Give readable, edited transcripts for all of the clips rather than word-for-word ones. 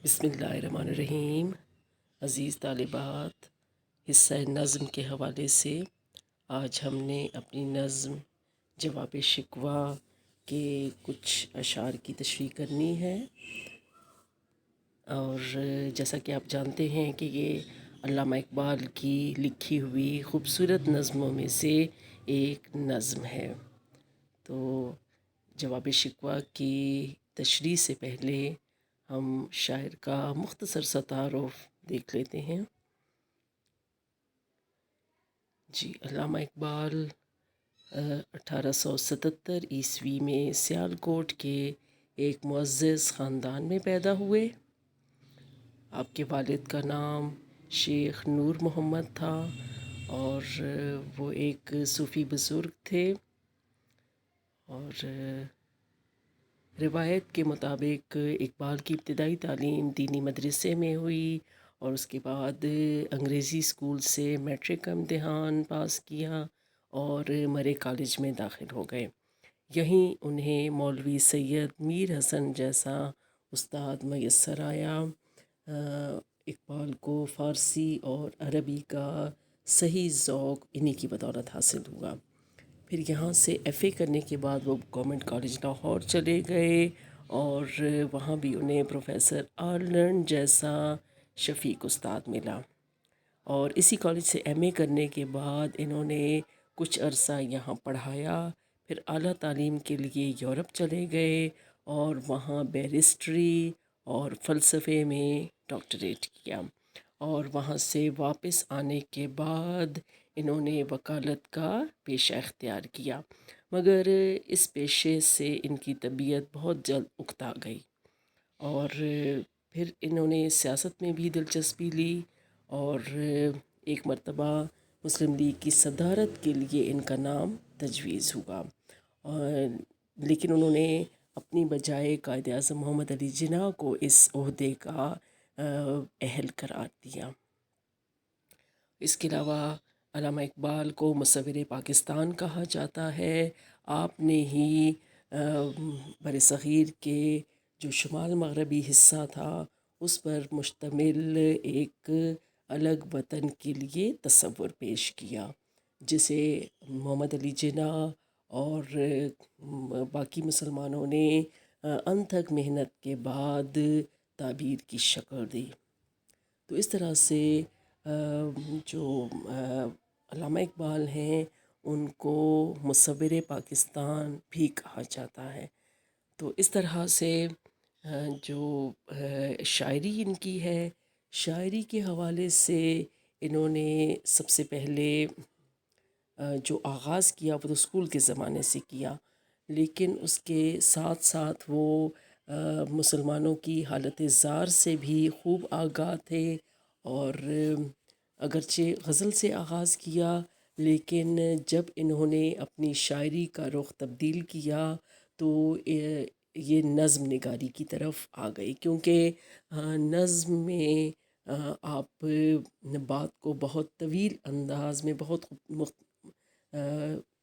بسم اللہ الرحمن الرحیم۔ عزیز طالبات، حصہ نظم کے حوالے سے آج ہم نے اپنی نظم جواب شکوہ کے کچھ اشعار کی تشریح کرنی ہے، اور جیسا کہ آپ جانتے ہیں کہ یہ علامہ اقبال کی لکھی ہوئی خوبصورت نظموں میں سے ایک نظم ہے۔ تو جواب شکوہ کی تشریح سے پہلے ہم شاعر کا مختصر سا تعارف دیکھ لیتے ہیں۔ جی، علامہ اقبال 1877 میں سیالکوٹ کے ایک معزز خاندان میں پیدا ہوئے۔ آپ کے والد کا نام شیخ نور محمد تھا اور وہ ایک صوفی بزرگ تھے، اور روایت کے مطابق اقبال کی ابتدائی تعلیم دینی مدرسے میں ہوئی، اور اس کے بعد انگریزی اسکول سے میٹرک کا امتحان پاس کیا اور مرے کالج میں داخل ہو گئے۔ یہیں انہیں مولوی سید میر حسن جیسا استاد میسر آیا۔ اقبال کو فارسی اور عربی کا صحیح ذوق انہی کی بدولت حاصل ہوا۔ پھر یہاں سے ایف اے کرنے کے بعد وہ گورنمنٹ کالج لاہور چلے گئے، اور وہاں بھی انہیں پروفیسر آرلنڈ جیسا شفیق استاد ملا، اور اسی کالج سے ایم اے کرنے کے بعد انہوں نے کچھ عرصہ یہاں پڑھایا۔ پھر اعلیٰ تعلیم کے لیے یورپ چلے گئے اور وہاں بیرسٹری اور فلسفے میں ڈاکٹریٹ کیا، اور وہاں سے واپس آنے کے بعد انہوں نے وکالت کا پیشہ اختیار کیا، مگر اس پیشے سے ان کی طبیعت بہت جلد اکتا گئی، اور پھر انہوں نے سیاست میں بھی دلچسپی لی، اور ایک مرتبہ مسلم لیگ کی صدارت کے لیے ان کا نام تجویز ہوا، لیکن انہوں نے اپنی بجائے قائد اعظم محمد علی جناح کو اس عہدے کا اہل قرار دیا۔ اس کے علاوہ علامہ اقبال کو مصور پاکستان کہا جاتا ہے۔ آپ نے ہی بر صغیر کے جو شمال مغربی حصہ تھا اس پر مشتمل ایک الگ وطن کے لیے تصور پیش کیا، جسے محمد علی جناح اور باقی مسلمانوں نے انتھک محنت کے بعد تعبیر کی شکل دی۔ تو اس طرح سے جو علامہ اقبال ہیں ان کو مصور پاکستان بھی کہا جاتا ہے۔ تو اس طرح سے جو شاعری ان کی ہے، شاعری کے حوالے سے انہوں نے سب سے پہلے جو آغاز کیا وہ تو اسکول کے زمانے سے کیا، لیکن اس کے ساتھ ساتھ وہ مسلمانوں کی حالت زار سے بھی خوب آگاہ تھے، اور اگرچہ غزل سے آغاز کیا، لیکن جب انہوں نے اپنی شاعری کا رخ تبدیل کیا تو یہ نظم نگاری کی طرف آ گئی، کیونکہ نظم میں آپ بات کو بہت طویل انداز میں، بہت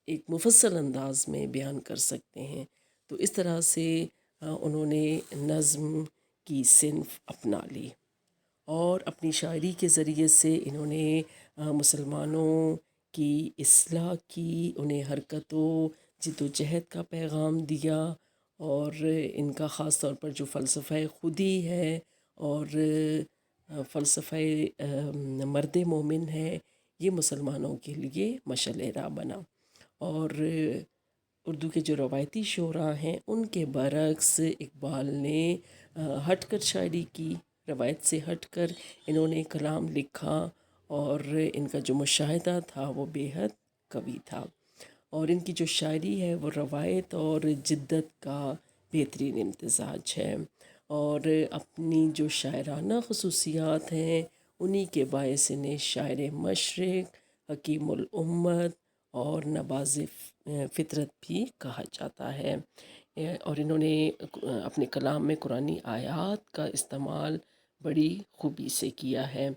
ایک مفصل انداز میں بیان کر سکتے ہیں۔ تو اس طرح سے انہوں نے نظم کی صنف اپنا لی، اور اپنی شاعری کے ذریعے سے انہوں نے مسلمانوں کی اصلاح کی، انہیں حرکت و جد و جہد کا پیغام دیا، اور ان کا خاص طور پر جو فلسفہ خودی ہے اور فلسفہ مرد مومن ہے، یہ مسلمانوں کے لیے مشعل راہ بنا، اور اردو کے جو روایتی شعراء ہیں ان کے برعکس اقبال نے ہٹ کر شاعری کی، روایت سے ہٹ کر انہوں نے کلام لکھا، اور ان کا جو مشاہدہ تھا وہ بے حد قوی تھا، اور ان کی جو شاعری ہے وہ روایت اور جدت کا بہترین امتزاج ہے، اور اپنی جو شاعرانہ خصوصیات ہیں انہی کے باعث انہیں شاعر مشرق، حکیم الامت اور نباز فطرت بھی کہا جاتا ہے، اور انہوں نے اپنے کلام میں قرآنی آیات کا استعمال بڑی خوبی سے کیا ہے۔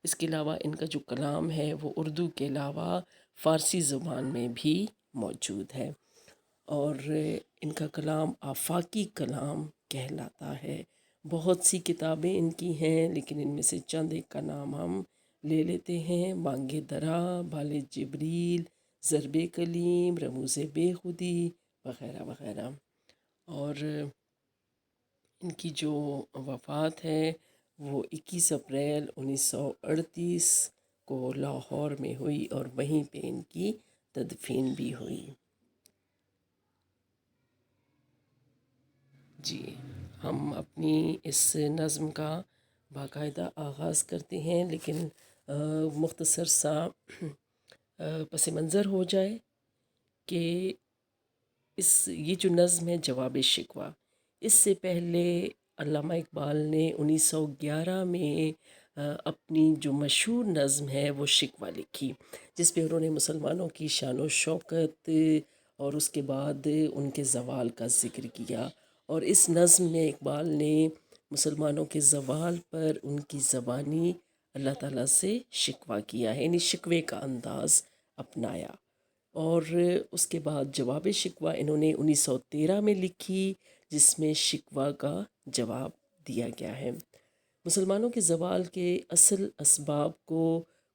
اس کے علاوہ ان کا جو کلام ہے وہ اردو کے علاوہ فارسی زبان میں بھی موجود ہے، اور ان کا کلام آفاقی کلام کہلاتا ہے، بہت سی کتابیں ان کی ہیں، لیکن ان میں سے چند ایک کا نام ہم لے لیتے ہیں: بانگ درا، بال جبریل، ضرب کلیم، رموز بے خودی، وغیرہ وغیرہ۔ اور ان کی جو وفات ہے وہ 21 اپریل 1938 کو لاہور میں ہوئی، اور وہیں پہ ان کی تدفین بھی ہوئی۔ جی، ہم اپنی اس نظم کا باقاعدہ آغاز کرتے ہیں، لیکن مختصر سا پس منظر ہو جائے کہ یہ جو نظم ہے جواب شکوہ، اس سے پہلے علامہ اقبال نے 1911 میں اپنی جو مشہور نظم ہے وہ شکوہ لکھی، جس پہ انہوں نے مسلمانوں کی شان و شوکت اور اس کے بعد ان کے زوال کا ذکر کیا۔ اور اس نظم میں اقبال نے مسلمانوں کے زوال پر ان کی زبانی اللہ تعالیٰ سے شکوہ کیا ہے، یعنی شکوے کا انداز اپنایا۔ اور اس کے بعد جواب شکوہ انہوں نے 1913 میں لکھی، جس میں شکوہ کا جواب دیا گیا ہے۔ مسلمانوں کے زوال کے اصل اسباب کو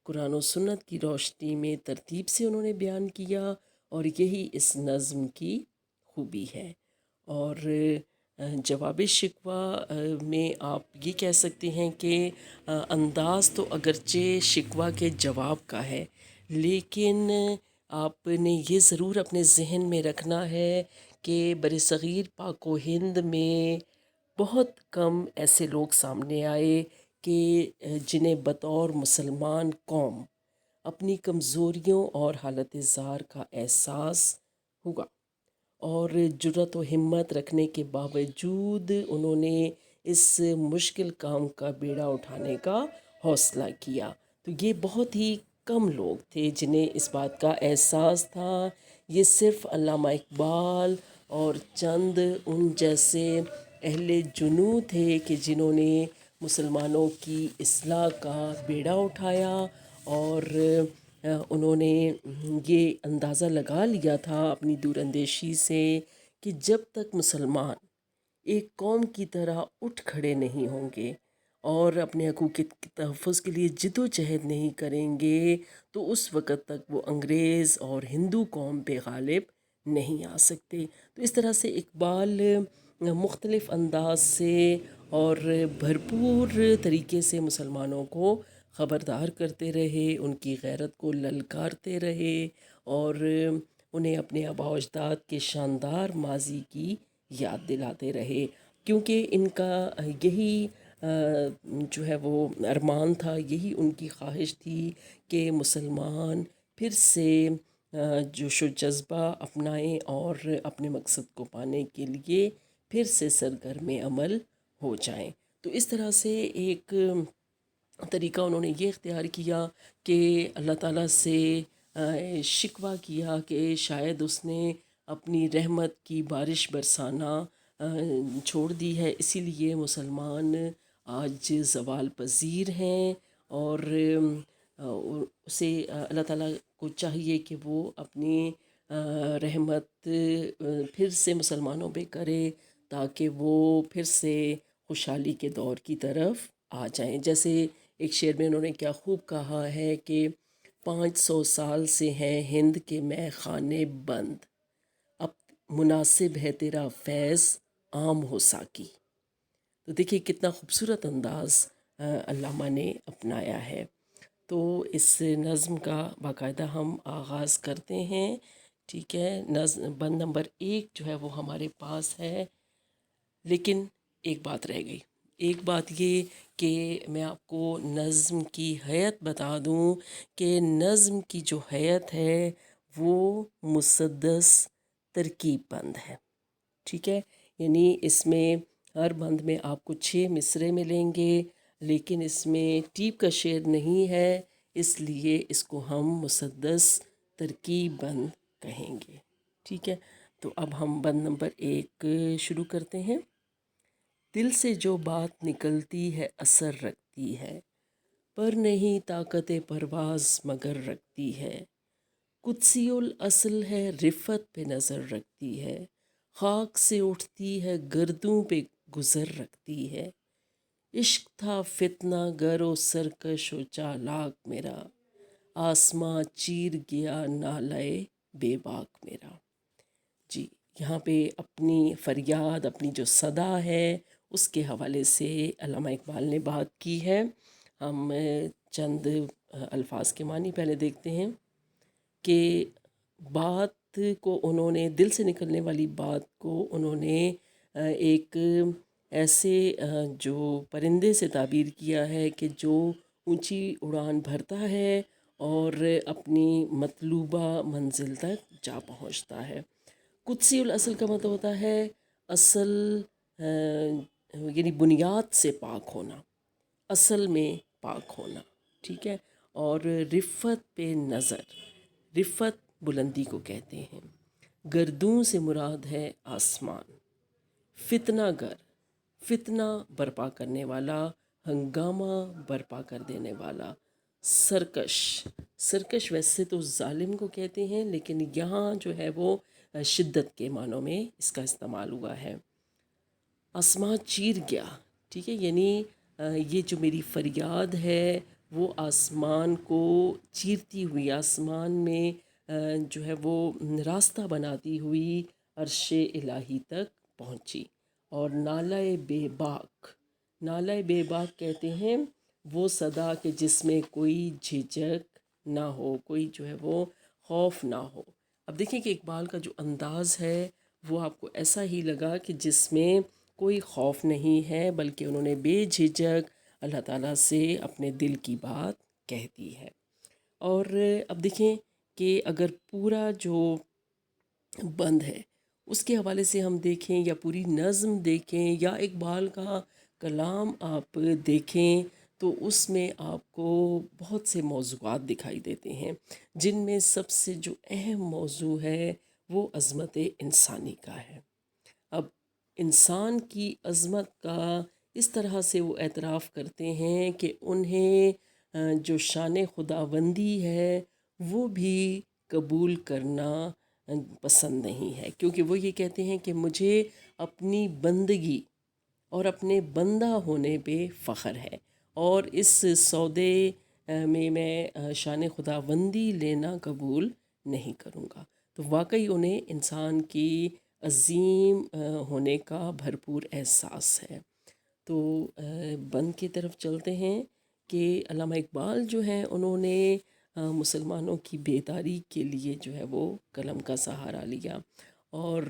قرآن و سنت کی روشنی میں ترتیب سے انہوں نے بیان کیا، اور یہی اس نظم کی خوبی ہے۔ اور جواب شکوہ میں آپ یہ کہہ سکتے ہیں کہ انداز تو اگرچہ شکوہ کے جواب کا ہے، لیکن آپ نے یہ ضرور اپنے ذہن میں رکھنا ہے کہ برصغیر پاک و ہند میں بہت کم ایسے لوگ سامنے آئے کہ جنہیں بطور مسلمان قوم اپنی کمزوریوں اور حالت زار کا احساس ہوگا، اور جرأت و ہمت رکھنے کے باوجود انہوں نے اس مشکل کام کا بیڑا اٹھانے کا حوصلہ کیا۔ تو یہ بہت ہی کم لوگ تھے جنہیں اس بات کا احساس تھا۔ یہ صرف علامہ اقبال اور چند ان جیسے اہل جنوں تھے کہ جنہوں نے مسلمانوں کی اصلاح کا بیڑا اٹھایا، اور انہوں نے یہ اندازہ لگا لیا تھا اپنی دور اندیشی سے کہ جب تک مسلمان ایک قوم کی طرح اٹھ کھڑے نہیں ہوں گے اور اپنے حقوق کے تحفظ کے لیے جد و جہد نہیں کریں گے، تو اس وقت تک وہ انگریز اور ہندو قوم پہ غالب نہیں آ سکتے۔ تو اس طرح سے اقبال مختلف انداز سے اور بھرپور طریقے سے مسلمانوں کو خبردار کرتے رہے، ان کی غیرت کو للکارتے رہے، اور انہیں اپنے آباء و اجداد کے شاندار ماضی کی یاد دلاتے رہے، کیونکہ ان کا یہی جو ہے وہ ارمان تھا، یہی ان کی خواہش تھی کہ مسلمان پھر سے جوش و جذبہ اپنائیں اور اپنے مقصد کو پانے کے لیے پھر سے سرگرم عمل ہو جائیں۔ تو اس طرح سے ایک طریقہ انہوں نے یہ اختیار کیا کہ اللہ تعالیٰ سے شکوہ کیا کہ شاید اس نے اپنی رحمت کی بارش برسانا چھوڑ دی ہے، اسی لیے مسلمان آج زوال پذیر ہیں، اور اسے اللہ تعالیٰ کو چاہیے کہ وہ اپنی رحمت پھر سے مسلمانوں پہ کرے، تاکہ وہ پھر سے خوشحالی کے دور کی طرف آ جائیں۔ جیسے ایک شعر میں انہوں نے کیا خوب کہا ہے کہ 500 سال سے ہیں ہند کے مے خانے بند، اب مناسب ہے تیرا فیض عام ہو ساقی۔ تو دیکھیے کتنا خوبصورت انداز علامہ نے اپنایا ہے۔ تو اس نظم کا باقاعدہ ہم آغاز کرتے ہیں، ٹھیک ہے۔ نظم بند نمبر 1 جو ہے وہ ہمارے پاس ہے، لیکن ایک بات رہ گئی۔ ایک بات یہ کہ میں آپ کو نظم کی ہیئت بتا دوں کہ نظم کی جو ہیئت ہے وہ مسدس ترکیب بند ہے، ٹھیک ہے۔ یعنی اس میں ہر بند میں آپ کو 6 مصرعے ملیں گے، لیکن اس میں ٹیپ کا شعر نہیں ہے، اس لیے اس کو ہم مسدس ترکیب بند کہیں گے، ٹھیک ہے۔ تو اب ہم بند نمبر 1 شروع کرتے ہیں۔ دل سے جو بات نکلتی ہے اثر رکھتی ہے، پر نہیں طاقت پرواز مگر رکھتی ہے، قدسی الاصل ہے رفت پہ نظر رکھتی ہے، خاک سے اٹھتی ہے گردوں پہ گزر رکھتی ہے، عشق تھا فتنہ گر و سرکش و چالاک میرا، آسماں چیر گیا نالے بے باک میرا۔ جی، یہاں پہ اپنی فریاد، اپنی جو صدا ہے، اس کے حوالے سے علامہ اقبال نے بات کی ہے۔ ہم چند الفاظ کے معنی پہلے دیکھتے ہیں کہ بات کو انہوں نے، دل سے نکلنے والی بات کو انہوں نے ایک ایسے جو پرندے سے تعبیر کیا ہے کہ جو اونچی اڑان بھرتا ہے اور اپنی مطلوبہ منزل تک جا پہنچتا ہے۔ قدسی الاصل کا مطلب ہوتا ہے اصل، یعنی بنیاد سے پاک ہونا، اصل میں پاک ہونا، ٹھیک ہے۔ اور رفت پہ نظر، رفت بلندی کو کہتے ہیں۔ گردوں سے مراد ہے آسمان۔ فتنہ گر، فتنہ برپا کرنے والا، ہنگامہ برپا کر دینے والا۔ سرکش، سرکش ویسے تو ظالم کو کہتے ہیں، لیکن یہاں جو ہے وہ شدت کے معنوں میں اس کا استعمال ہوا ہے۔ آسمان چیر گیا، ٹھیک ہے، یعنی یہ جو میری فریاد ہے وہ آسمان کو چیرتی ہوئی، آسمان میں جو ہے وہ راستہ بناتی ہوئی عرش الہی تک پہنچی۔ اور نالہ بے باک، نالہ بے باک کہتے ہیں وہ صدا کہ جس میں کوئی جھجک نہ ہو، کوئی جو ہے وہ خوف نہ ہو۔ اب دیکھیں کہ اقبال کا جو انداز ہے وہ آپ کو ایسا ہی لگا کہ جس میں کوئی خوف نہیں ہے، بلکہ انہوں نے بے جھجک اللہ تعالیٰ سے اپنے دل کی بات کہہ دی ہے۔ اور اب دیکھیں کہ اگر پورا جو بند ہے اس کے حوالے سے ہم دیکھیں، یا پوری نظم دیکھیں، یا اقبال کا کلام آپ دیکھیں، تو اس میں آپ کو بہت سے موضوعات دکھائی دیتے ہیں، جن میں سب سے جو اہم موضوع ہے وہ عظمت انسانی کا ہے۔ اب انسان کی عظمت کا اس طرح سے وہ اعتراف کرتے ہیں کہ انہیں جو شان خداوندی ہے وہ بھی قبول کرنا پسند نہیں ہے، کیونکہ وہ یہ کہتے ہیں کہ مجھے اپنی بندگی اور اپنے بندہ ہونے پہ فخر ہے، اور اس سودے میں شان خداوندی لینا قبول نہیں کروں گا۔ تو واقعی انہیں انسان کی عظیم ہونے کا بھرپور احساس ہے۔ تو بند کی طرف چلتے ہیں کہ علامہ اقبال جو ہیں انہوں نے مسلمانوں کی بیداری کے لیے جو ہے وہ قلم کا سہارا لیا، اور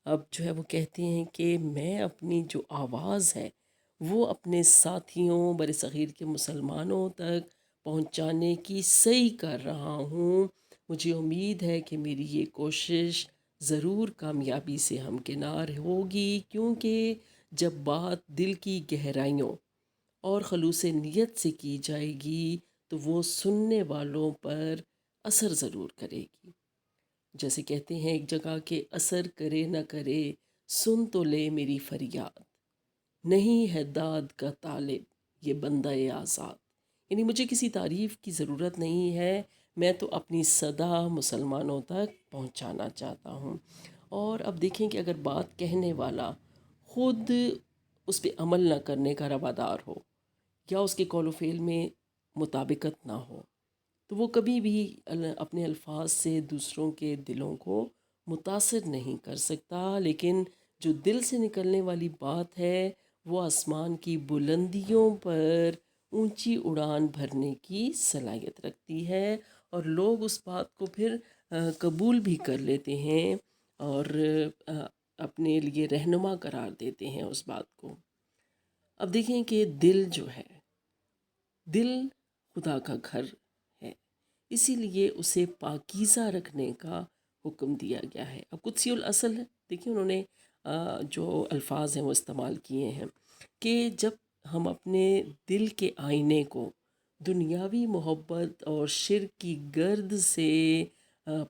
اب جو ہے وہ کہتے ہیں کہ میں اپنی جو آواز ہے وہ اپنے ساتھیوں بر صغیر کے مسلمانوں تک پہنچانے کی سعی کر رہا ہوں۔ مجھے امید ہے کہ میری یہ کوشش ضرور کامیابی سے ہمکنار ہوگی، کیونکہ جب بات دل کی گہرائیوں اور خلوص نیت سے کی جائے گی تو وہ سننے والوں پر اثر ضرور کرے گی۔ جیسے کہتے ہیں ایک جگہ کہ اثر کرے نہ کرے سن تو لے میری فریاد، نہیں ہے داد کا طالب یہ بندہ آزاد۔ یعنی مجھے کسی تعریف کی ضرورت نہیں ہے، میں تو اپنی صدا مسلمانوں تک پہنچانا چاہتا ہوں۔ اور اب دیکھیں کہ اگر بات کہنے والا خود اس پہ عمل نہ کرنے کا روادار ہو، یا اس کے قول و فعل میں مطابقت نہ ہو، تو وہ کبھی بھی اپنے الفاظ سے دوسروں کے دلوں کو متاثر نہیں کر سکتا۔ لیکن جو دل سے نکلنے والی بات ہے وہ آسمان کی بلندیوں پر اونچی اڑان بھرنے کی صلاحیت رکھتی ہے، اور لوگ اس بات کو پھر قبول بھی کر لیتے ہیں اور اپنے لیے رہنما قرار دیتے ہیں اس بات کو۔ اب دیکھیں کہ دل جو ہے، دل خدا کا گھر ہے، اسی لیے اسے پاکیزہ رکھنے کا حکم دیا گیا ہے۔ اب قدسی الاصل ہے، دیکھیں انہوں نے جو الفاظ ہیں وہ استعمال کیے ہیں کہ جب ہم اپنے دل کے آئینے کو دنیاوی محبت اور شرک کی گرد سے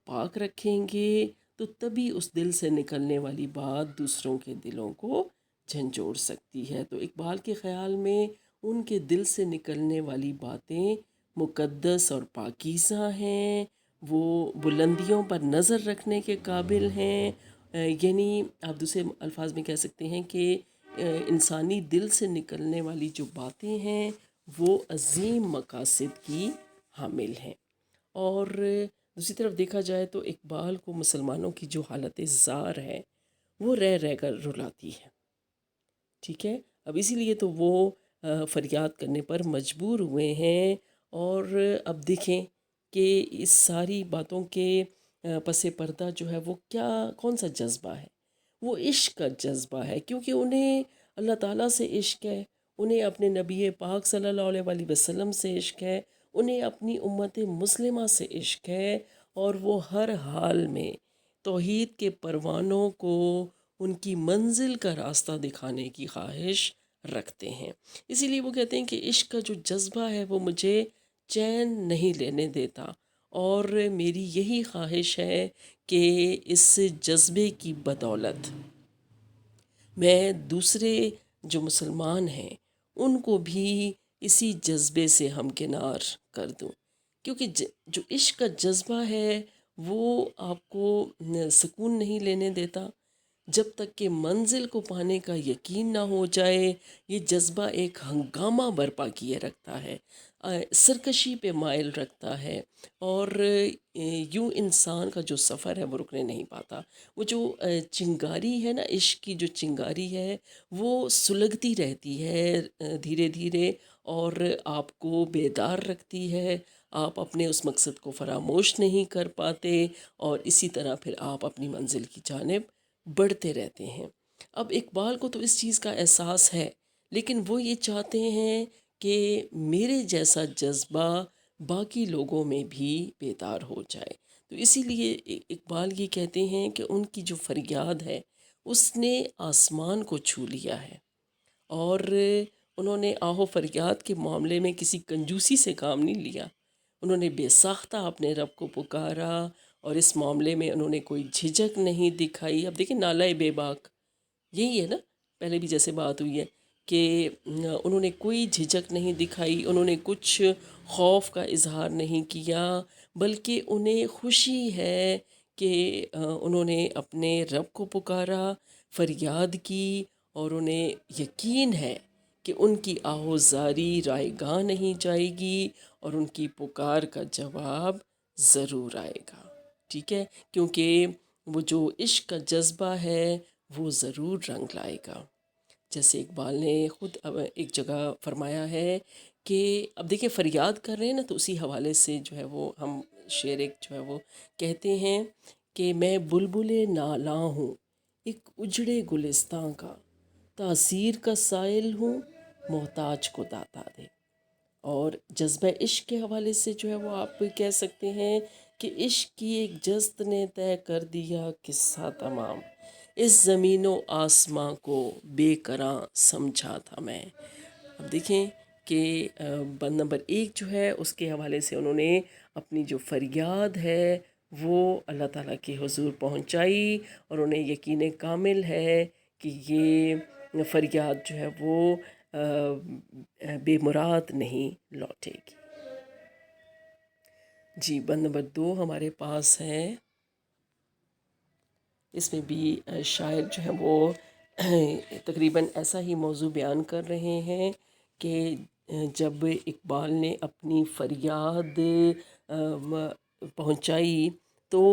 پاک رکھیں گے تو تبھی اس دل سے نکلنے والی بات دوسروں کے دلوں کو جھنجھوڑ سکتی ہے۔ تو اقبال کے خیال میں ان کے دل سے نکلنے والی باتیں مقدس اور پاکیزہ ہیں، وہ بلندیوں پر نظر رکھنے کے قابل ہیں۔ یعنی آپ دوسرے الفاظ میں کہہ سکتے ہیں کہ انسانی دل سے نکلنے والی جو باتیں ہیں وہ عظیم مقاصد کی حامل ہیں۔ اور دوسری طرف دیکھا جائے تو اقبال کو مسلمانوں کی جو حالت زار ہے وہ رہ رہ کر رلاتی ہے، ٹھیک ہے۔ اب اسی لیے تو وہ فریاد کرنے پر مجبور ہوئے ہیں۔ اور اب دیکھیں کہ اس ساری باتوں کے پس پردہ جو ہے وہ کون سا جذبہ ہے؟ وہ عشق کا جذبہ ہے، کیونکہ انہیں اللہ تعالیٰ سے عشق ہے، انہیں اپنے نبی پاک صلی اللہ علیہ وآلہ وسلم سے عشق ہے، انہیں اپنی امت مسلمہ سے عشق ہے، اور وہ ہر حال میں توحید کے پروانوں کو ان کی منزل کا راستہ دکھانے کی خواہش رکھتے ہیں۔ اسی لیے وہ کہتے ہیں کہ عشق کا جو جذبہ ہے وہ مجھے چین نہیں لینے دیتا، اور میری یہی خواہش ہے کہ اس جذبے کی بدولت میں دوسرے جو مسلمان ہیں ان کو بھی اسی جذبے سے ہمکنار کر دوں، کیونکہ جو عشق کا جذبہ ہے وہ آپ کو سکون نہیں لینے دیتا جب تک کہ منزل کو پانے کا یقین نہ ہو جائے۔ یہ جذبہ ایک ہنگامہ برپا کیے رکھتا ہے، سرکشی پہ مائل رکھتا ہے، اور یوں انسان کا جو سفر ہے وہ رکنے نہیں پاتا۔ وہ جو چنگاری ہے نا، عشق کی جو چنگاری ہے وہ سلگتی رہتی ہے دھیرے دھیرے، اور آپ کو بیدار رکھتی ہے، آپ اپنے اس مقصد کو فراموش نہیں کر پاتے، اور اسی طرح پھر آپ اپنی منزل کی جانب بڑھتے رہتے ہیں۔ اب اقبال کو تو اس چیز کا احساس ہے، لیکن وہ یہ چاہتے ہیں کہ میرے جیسا جذبہ باقی لوگوں میں بھی بیدار ہو جائے۔ تو اسی لیے اقبال یہ کہتے ہیں کہ ان کی جو فریاد ہے اس نے آسمان کو چھو لیا ہے، اور انہوں نے آہ و فریاد کے معاملے میں کسی کنجوسی سے کام نہیں لیا، انہوں نے بے ساختہ اپنے رب کو پکارا، اور اس معاملے میں انہوں نے کوئی جھجک نہیں دکھائی۔ اب دیکھیں نالہ بے باک یہی ہے نا، پہلے بھی جیسے بات ہوئی ہے کہ انہوں نے کوئی جھجک نہیں دکھائی، انہوں نے کچھ خوف کا اظہار نہیں کیا، بلکہ انہیں خوشی ہے کہ انہوں نے اپنے رب کو پکارا، فریاد کی، اور انہیں یقین ہے کہ ان کی آہوزاری رائے گاہ نہیں جائے گی، اور ان کی پکار کا جواب ضرور آئے گا، ٹھیک ہے، کیونکہ وہ جو عشق کا جذبہ ہے وہ ضرور رنگ لائے گا۔ جیسے اقبال نے خود اب ایک جگہ فرمایا ہے کہ اب دیکھیں فریاد کر رہے ہیں نا، تو اسی حوالے سے جو ہے وہ ہم شعر ایک جو ہے وہ کہتے ہیں کہ میں بلبل نالاں ہوں ایک اجڑے گلستاں کا، تاثیر کا سائل ہوں محتاج کو داتا دے۔ اور جذبہ عشق کے حوالے سے جو ہے وہ آپ کہہ سکتے ہیں کہ عشق کی ایک جست نے طے کر دیا قصہ تمام، اس زمین و آسماں کو بے کراں سمجھا تھا میں۔ اب دیکھیں کہ بند نمبر 1 جو ہے اس کے حوالے سے انہوں نے اپنی جو فریاد ہے وہ اللہ تعالیٰ کے حضور پہنچائی، اور انہیں یقین کامل ہے کہ یہ فریاد جو ہے وہ بے مراد نہیں لوٹے گی۔ جی بند نمبر 2 ہمارے پاس ہے، اس میں بھی شاعر جو ہے وہ تقریباً ایسا ہی موضوع بیان کر رہے ہیں کہ جب اقبال نے اپنی فریاد پہنچائی تو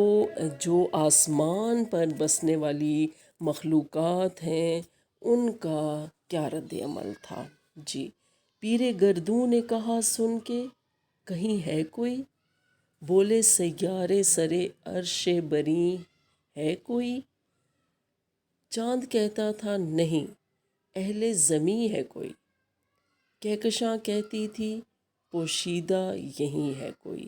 جو آسمان پر بسنے والی مخلوقات ہیں ان کا کیا رد عمل تھا۔ جی پیر گردوں نے کہا سن کے کہیں ہے کوئی، بولے سیارے سرے عرش بری ہے کوئی، چاند کہتا تھا نہیں اہل زمیں ہے کوئی، کہکشاں کہتی تھی پوشیدہ یہیں ہے کوئی،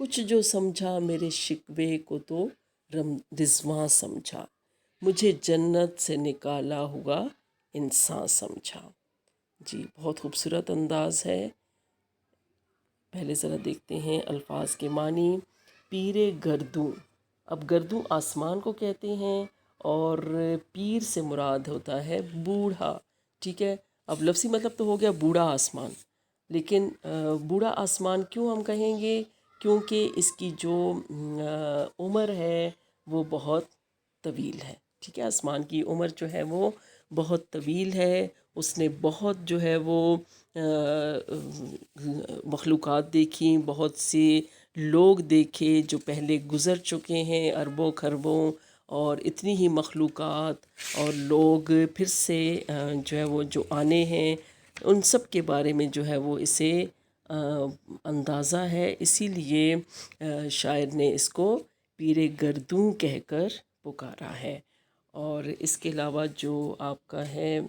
کچھ جو سمجھا میرے شکوے کو تو رضواں سمجھا، مجھے جنت سے نکالا ہوا انسان سمجھا۔ جی بہت خوبصورت انداز ہے۔ پہلے ذرا دیکھتے ہیں الفاظ کے معنی۔ پیر گردوں، اب گردوں آسمان کو کہتے ہیں، اور پیر سے مراد ہوتا ہے بوڑھا، ٹھیک ہے۔ اب لفظی مطلب تو ہو گیا بوڑھا آسمان، لیکن بوڑھا آسمان کیوں ہم کہیں گے؟ کیونکہ اس کی جو عمر ہے وہ بہت طویل ہے، ٹھیک ہے، آسمان کی عمر جو ہے وہ بہت طویل ہے، اس نے بہت جو ہے وہ مخلوقات دیکھیں، بہت سے لوگ دیکھے جو پہلے گزر چکے ہیں اربوں خربوں، اور اتنی ہی مخلوقات اور لوگ پھر سے جو ہے وہ جو آنے ہیں، ان سب کے بارے میں جو ہے وہ اسے اندازہ ہے۔ اسی لیے شاعر نے اس کو پیر گردوں کہہ کر پکارا ہے۔ اور اس کے علاوہ جو آپ کا ہے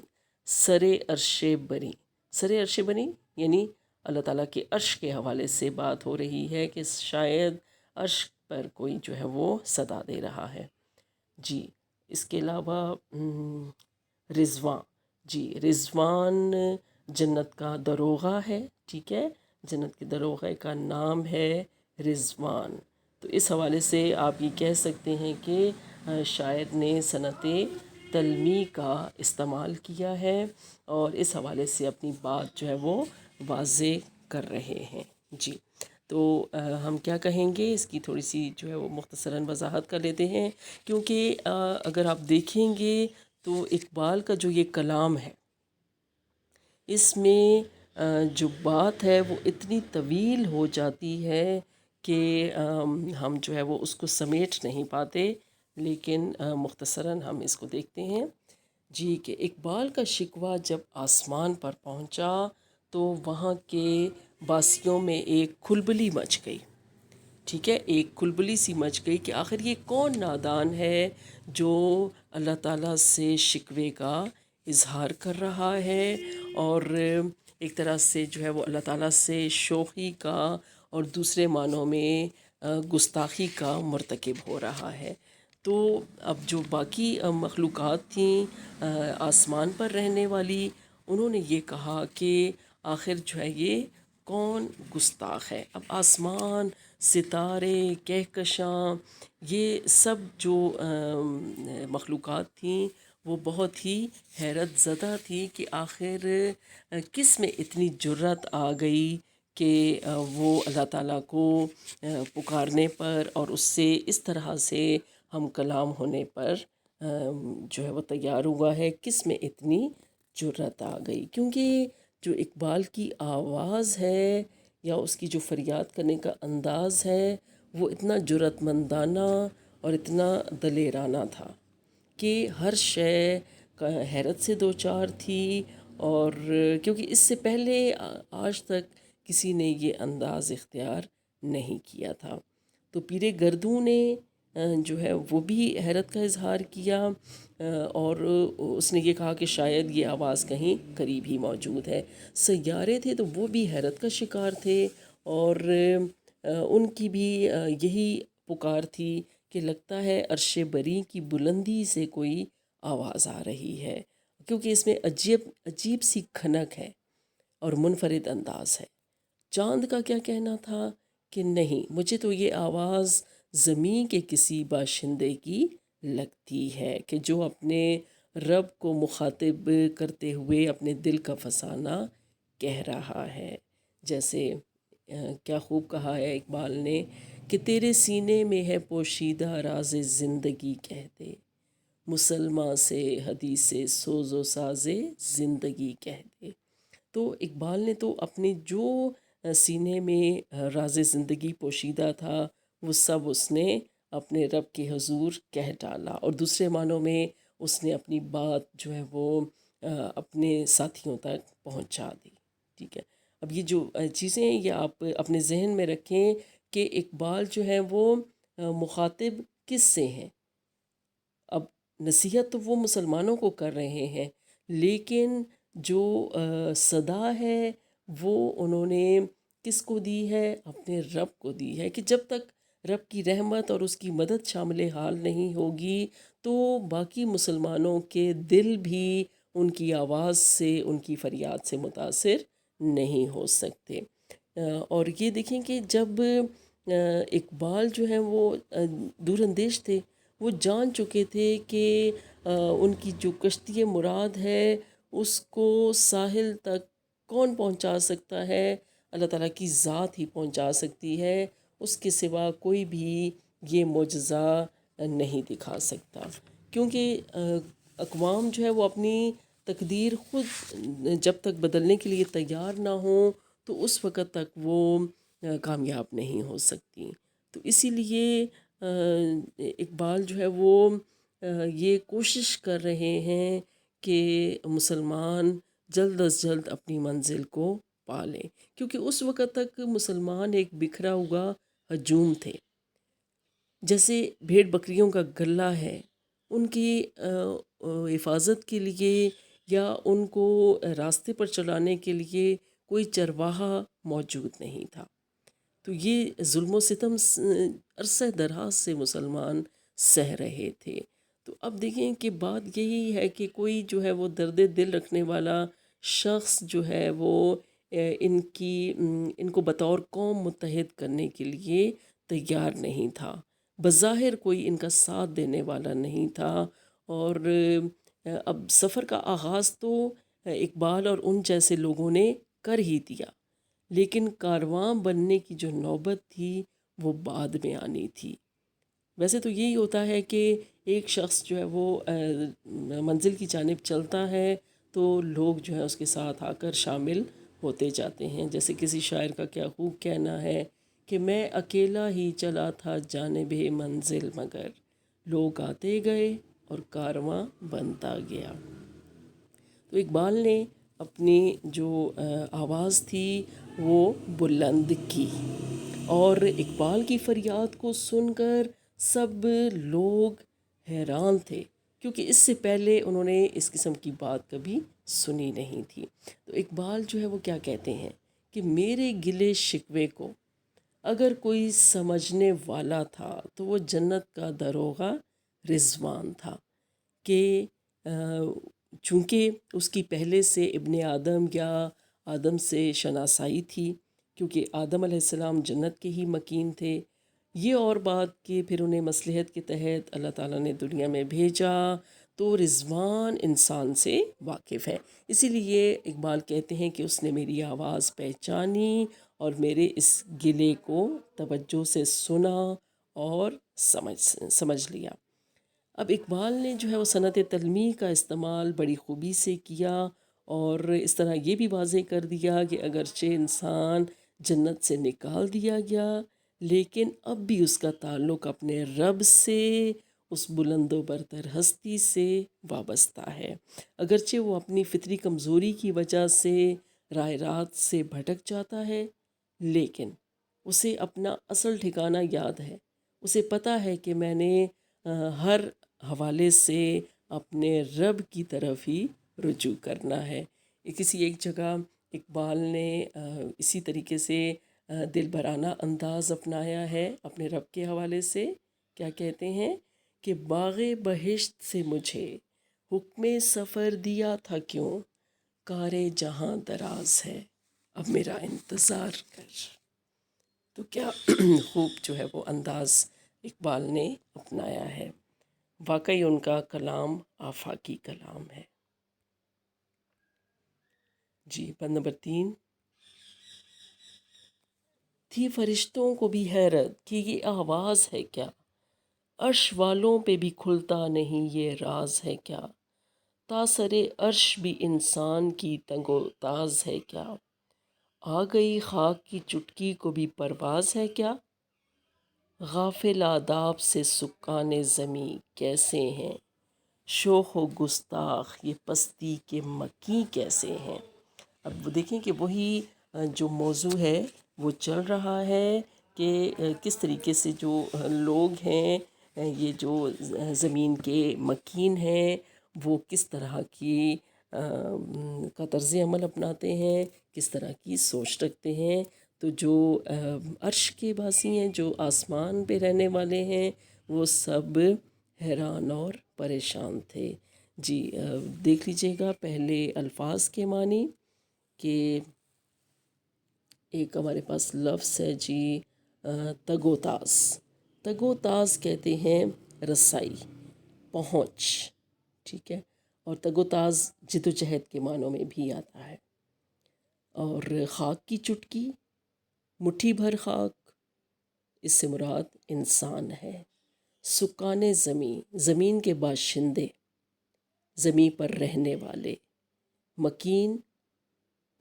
سر عرش بری، سر عرش بری یعنی اللہ تعالیٰ کے عرش کے حوالے سے بات ہو رہی ہے کہ شاید عرش پر کوئی جو ہے وہ صدا دے رہا ہے۔ جی، اس کے علاوہ رضوان، جی رضوان جنت کا دروغہ ہے، ٹھیک ہے، جنت کے دروغے کا نام ہے رضوان۔ تو اس حوالے سے آپ یہ کہہ سکتے ہیں کہ شاعر نے صنعت تلمیع کا استعمال کیا ہے اور اس حوالے سے اپنی بات جو ہے وہ واضح کر رہے ہیں۔ جی، تو ہم کیا کہیں گے، اس کی تھوڑی سی جو ہے وہ مختصراً وضاحت کر لیتے ہیں، کیونکہ اگر آپ دیکھیں گے تو اقبال کا جو یہ کلام ہے، اس میں جو بات ہے وہ اتنی طویل ہو جاتی ہے کہ ہم جو ہے وہ اس کو سمیٹ نہیں پاتے، لیکن مختصراً ہم اس کو دیکھتے ہیں۔ جی، کہ اقبال کا شکوہ جب آسمان پر پہنچا تو وہاں کے باسیوں میں ایک کھلبلی مچ گئی، ٹھیک ہے، ایک کھلبلی سی مچ گئی کہ آخر یہ کون نادان ہے جو اللہ تعالیٰ سے شکوے کا اظہار کر رہا ہے اور ایک طرح سے جو ہے وہ اللہ تعالیٰ سے شوخی کا اور دوسرے معنوں میں گستاخی کا مرتکب ہو رہا ہے۔ تو اب جو باقی مخلوقات تھیں آسمان پر رہنے والی، انہوں نے یہ کہا کہ آخر جو ہے یہ کون گستاخ ہے۔ اب آسمان، ستارے، کہکشاں، یہ سب جو مخلوقات تھیں وہ بہت ہی حیرت زدہ تھی کہ آخر کس میں اتنی جرأت آ گئی کہ وہ اللہ تعالیٰ کو پکارنے پر اور اس سے اس طرح سے ہم کلام ہونے پر جو ہے وہ تیار ہوا ہے، کس میں اتنی جرأت آ گئی، کیونکہ جو اقبال کی آواز ہے یا اس کی جو فریاد کرنے کا انداز ہے وہ اتنا جرأت مندانہ اور اتنا دلیرانہ تھا کہ ہر شے کا حیرت سے دو چار تھی، اور کیونکہ اس سے پہلے آج تک کسی نے یہ انداز اختیار نہیں کیا تھا۔ تو پیر گردوں نے جو ہے وہ بھی حیرت کا اظہار کیا اور اس نے یہ کہا کہ شاید یہ آواز کہیں قریب ہی موجود ہے۔ سیارے تھے تو وہ بھی حیرت کا شکار تھے اور ان کی بھی یہی پکار تھی کہ لگتا ہے عرش بری کی بلندی سے کوئی آواز آ رہی ہے، کیونکہ اس میں عجیب سی کھنک ہے اور منفرد انداز ہے۔ چاند کا کیا کہنا تھا کہ نہیں، مجھے تو یہ آواز زمین کے کسی باشندے کی لگتی ہے کہ جو اپنے رب کو مخاطب کرتے ہوئے اپنے دل کا فسانہ کہہ رہا ہے۔ جیسے کیا خوب کہا ہے اقبال نے کہ تیرے سینے میں ہے پوشیدہ راز زندگی کہتے، مسلماں سے حدیث سوز و ساز زندگی کہتے۔ تو اقبال نے تو اپنے جو سینے میں راز زندگی پوشیدہ تھا وہ سب اس نے اپنے رب کے حضور کہہ ڈالا، اور دوسرے معنوں میں اس نے اپنی بات جو ہے وہ اپنے ساتھیوں تک پہنچا دی، ٹھیک ہے۔ اب یہ جو چیزیں ہیں یہ آپ اپنے ذہن میں رکھیں کہ اقبال جو ہے وہ مخاطب کس سے ہیں۔ اب نصیحت تو وہ مسلمانوں کو کر رہے ہیں، لیکن جو صدا ہے وہ انہوں نے کس کو دی ہے، اپنے رب کو دی ہے، کہ جب تک رب کی رحمت اور اس کی مدد شامل حال نہیں ہوگی تو باقی مسلمانوں کے دل بھی ان کی آواز سے، ان کی فریاد سے متاثر نہیں ہو سکتے۔ اور یہ دیکھیں کہ جب اقبال جو ہیں وہ دور اندیش تھے، وہ جان چکے تھے کہ ان کی جو کشتی مراد ہے اس کو ساحل تک کون پہنچا سکتا ہے، اللہ تعالیٰ کی ذات ہی پہنچا سکتی ہے، اس کے سوا کوئی بھی یہ معجزہ نہیں دکھا سکتا، کیونکہ اقوام جو ہے وہ اپنی تقدیر خود جب تک بدلنے کے لیے تیار نہ ہوں تو اس وقت تک وہ کامیاب نہیں ہو سکتی. تو اسی لیے اقبال جو ہے وہ یہ کوشش کر رہے ہیں کہ مسلمان جلد از جلد اپنی منزل کو پا لیں، کیونکہ اس وقت تک مسلمان ایک بکھرا ہوا ہجوم تھے. جیسے بھیڑ بکریوں کا گلہ ہے، ان کی حفاظت کے لیے یا ان کو راستے پر چلانے کے لیے کوئی چرواہا موجود نہیں تھا. تو یہ ظلم و ستم عرصہ دراز سے مسلمان سہ رہے تھے. تو اب دیکھیں کہ بات یہی ہے کہ کوئی جو ہے وہ درد دل رکھنے والا شخص جو ہے وہ ان کو بطور قوم متحد کرنے کے لیے تیار نہیں تھا. بظاہر کوئی ان کا ساتھ دینے والا نہیں تھا. اور اب سفر کا آغاز تو اقبال اور ان جیسے لوگوں نے کر ہی دیا، لیکن کارواں بننے کی جو نوبت تھی وہ بعد میں آنی تھی. ویسے تو یہی ہوتا ہے کہ ایک شخص جو ہے وہ منزل کی جانب چلتا ہے تو لوگ جو ہے اس کے ساتھ آ کر شامل ہوتے جاتے ہیں. جیسے کسی شاعر کا کیا خوب کہنا ہے کہ میں اکیلا ہی چلا تھا جانب منزل، مگر لوگ آتے گئے اور کارواں بنتا گیا. تو اقبال نے اپنی جو آواز تھی وہ بلند کی، اور اقبال کی فریاد کو سن کر سب لوگ حیران تھے، کیونکہ اس سے پہلے انہوں نے اس قسم کی بات کبھی سنی نہیں تھی. تو اقبال جو ہے وہ کیا کہتے ہیں کہ میرے گلے شکوے کو اگر کوئی سمجھنے والا تھا تو وہ جنت کا دروغہ رضوان تھا. کہ چونکہ اس کی پہلے سے ابن آدم یا آدم سے شناسائی تھی، کیونکہ آدم علیہ السلام جنت کے ہی مکین تھے. یہ اور بات کہ پھر انہیں مصلحت کے تحت اللہ تعالیٰ نے دنیا میں بھیجا، تو رضوان انسان سے واقف ہے. اسی لیے اقبال کہتے ہیں کہ اس نے میری آواز پہچانی اور میرے اس گلے کو توجہ سے سنا اور سمجھ لیا. اب اقبال نے جو ہے وہ صنعت تلمیح کا استعمال بڑی خوبی سے کیا، اور اس طرح یہ بھی واضح کر دیا کہ اگرچہ انسان جنت سے نکال دیا گیا، لیکن اب بھی اس کا تعلق اپنے رب سے، اس بلند و برتر ہستی سے وابستہ ہے. اگرچہ وہ اپنی فطری کمزوری کی وجہ سے راہ راست سے بھٹک جاتا ہے، لیکن اسے اپنا اصل ٹھکانہ یاد ہے. اسے پتہ ہے کہ میں نے ہر حوالے سے اپنے رب کی طرف ہی رجوع کرنا ہے. کسی ایک جگہ اقبال نے اسی طریقے سے دل برانہ انداز اپنایا ہے اپنے رب کے حوالے سے. کیا کہتے ہیں کہ باغ بہشت سے مجھے حکم سفر دیا تھا کیوں، کار جہاں دراز ہے اب میرا انتظار کر. تو کیا خوب جو ہے وہ انداز اقبال نے اپنایا ہے. واقعی ان کا کلام آفاقی کلام ہے. جی، بند نمبر 3. تھی فرشتوں کو بھی حیرت کہ یہ آواز ہے کیا، عرش والوں پہ بھی کھلتا نہیں یہ راز ہے کیا، تاثر عرش بھی انسان کی تنگ و تاز ہے کیا، آ گئی خاک کی چٹکی کو بھی پرواز ہے کیا، غافل آداب سے سکان زمیں کیسے ہیں، شوخ و گستاخ یہ پستی کے مکی کیسے ہیں. اب دیکھیں کہ وہی جو موضوع ہے وہ چل رہا ہے کہ کس طریقے سے جو لوگ ہیں، یہ جو زمین کے مکین ہیں، وہ کس طرح کی کا طرز عمل اپناتے ہیں، کس طرح کی سوچ رکھتے ہیں. تو جو عرش کے باسی ہیں، جو آسمان پہ رہنے والے ہیں، وہ سب حیران اور پریشان تھے. جی، دیکھ لیجئے گا پہلے الفاظ کے معنی کہ ایک ہمارے پاس لفظ ہے جی تگ و تاز. تگ و تاز کہتے ہیں رسائی، پہنچ، ٹھیک ہے. اور تگ و تاز جد و جہد کے معنوں میں بھی آتا ہے. اور خاک کی چٹکی، مٹھی بھر خاک، اس سے مراد انسان ہے. سکان زمین، زمین کے باشندے، زمیں پر رہنے والے، مکین